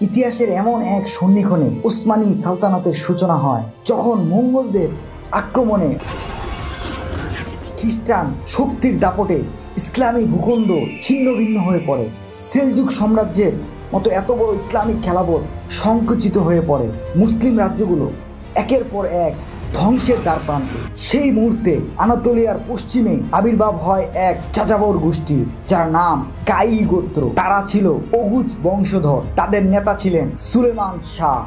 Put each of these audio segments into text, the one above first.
ইতিহাসের এমন এক সন্নিক্ষণে উসমানী সালতানাতের সূচনা হয়, যখন মঙ্গলদের আক্রমণে খ্রিস্টান শক্তির দাপটে ইসলামী ভূখণ্ড ছিন্ন ভিন্ন হয়ে পড়ে। সেলজুক সাম্রাজ্যের মতো এত বড় ইসলামিক খেলাফত সংকুচিত হয়ে পড়ে। মুসলিম রাজ্যগুলো একের পর এক ধ্বংসের দ্বারপ্রান্তে। সেই মুহূর্তে আনাতোলিয়ার পশ্চিমে আবির্ভাব হয় এক যাযাবর গোষ্ঠীর, যার নাম কাই গোত্র। তারা ছিল ওগুজ বংশধর। তাদের নেতা ছিলেন সুলেমান শাহ।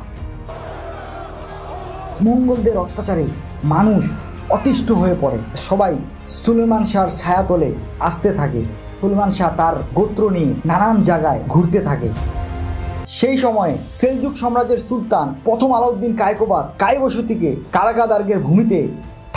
মঙ্গলদের অত্যাচারে মানুষ অতিষ্ঠ হয়ে পড়ে। সবাই সুলেমান শাহর ছায়াতলে আসতে থাকে। সুলেমান শাহ তার গোত্র নিয়ে নানান জায়গায় ঘুরতে থাকে। সেই সময়ে সেলজুক সাম্রাজ্যের সুলতান প্রথম আলাউদ্দিন কায়কোবাদ কাই বসতিকে কারাগাদার্গের ভূমিতে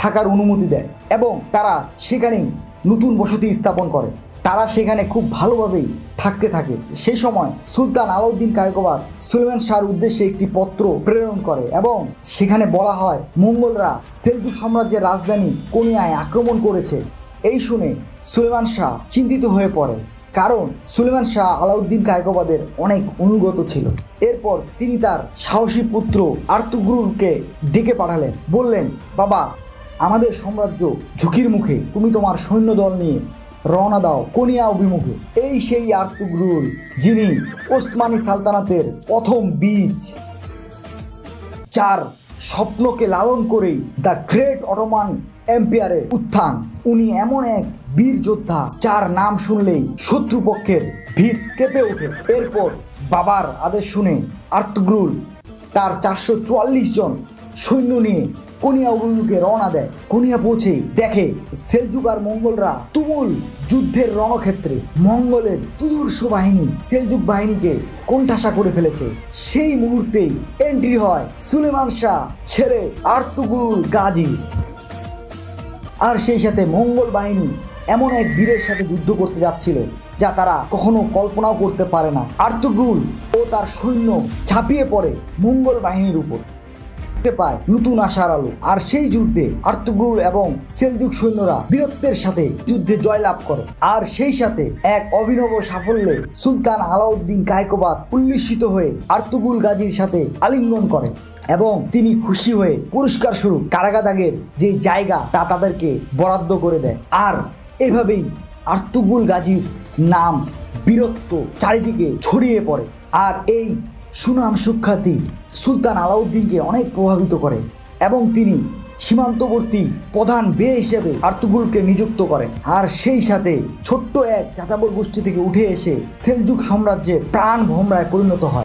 থাকার অনুমতি দেয় এবং তারা সেখানেই নতুন বসতি স্থাপন করে। তারা সেখানে খুব ভালোভাবেই থাকতে থাকে। সেই সময় সুলতান আলাউদ্দিন কায়কোবাদ সুলেমান শাহর উদ্দেশ্যে একটি পত্র প্রেরণ করে এবং সেখানে বলা হয় মঙ্গলরা সেলজুক সাম্রাজ্যের রাজধানী কোনিয়ায় আক্রমণ করেছে। এই শুনে সুলেমান শাহ চিন্তিত হয়ে পড়ে, কারণ সুলেমান শাহ আলাউদ্দিন কায়কোবাদের অনেক অনুগত ছিল। এরপর তিনি তার সাহসী পুত্র আর্তুগ্রুলকে ডেকে পাঠালেন। বললেন, বাবা, আমাদের সাম্রাজ্য ঝুঁকির মুখে, তুমি তোমার সৈন্যদল নিয়ে রওনা দাও কোনিয়া অভিমুখে। এই সেই আর্তুগ্রুল, যিনি ওসমানী সালতানাতের প্রথম বীজ, যার স্বপ্নকে লালন করেই দ্য গ্রেট অটোমান এম্পায়ারের উত্থান। উনি এমন এক বীর যোদ্ধা যার নাম শুনলেই শত্রুপক্ষের ভিত কেঁপে ওঠে। এরপর বাবার আদেশ শুনে আর্তুগ্রুল তার 444 জন সৈন্য নিয়ে কোনিয়া অভিমুখে রওনা দেয়। কোনিয়া পৌঁছে দেখে সেলজুক আর মঙ্গলরা তুমুল যুদ্ধের রণক্ষেত্রে। মঙ্গলের দুর্ধর্ষ বাহিনী সেলজুক বাহিনীকে কোণঠাসা করে ফেলেছে। সেই মুহূর্তেই এন্ট্রি হয় সুলেমান শাহ ছেড়ে আর্তুগ্রুল গাজী। আর সেই সাথে মঙ্গল বাহিনী এমন এক বীরের সাথে যুদ্ধ করতে যাচ্ছিল যা তারা কখনো কল্পনাও করতে পারে না। আর্তুগ্রুল ও তার সৈন্য ঝাঁপিয়ে পড়ে মঙ্গল বাহিনীর উপর, পায় নতুন আশার আলো। আর সেই যুদ্ধে আর্তুগ্রুল এবং সেলজুক সৈন্যরা বীরত্বের সাথে যুদ্ধে জয়লাভ করে। আর সেই সাথে এক অভিনব সাফল্যে সুলতান আলাউদ্দিন কায়কোবাদ উল্লসিত হয়ে আর্তুগ্রুল গাজীর সাথে আলিঙ্গন করে এবং তিনি খুশি হয়ে পুরস্কার স্বরূপ কারাগাদাগের যে জায়গা তা তাদেরকে বরাদ্দ করে দেয়। আর এভাবেই আর্তুগ্রুল গাজীর নাম বীরত্ব চারিদিকে ছড়িয়ে পড়ে। আর এই সুনাম সুখ্যাতি সুলতান আলাউদ্দিনকে অনেক প্রভাবিত করে এবং তিনি সীমান্তবর্তী প্রধান বে হিসেবে আর্তুগ্রুলকে নিযুক্ত করেন। আর সেই সাথে ছোট্ট এক যাযাবর গোষ্ঠী থেকে উঠে এসে সেলজুক সাম্রাজ্যের প্রাণ ভোমরায় পরিণত হয়।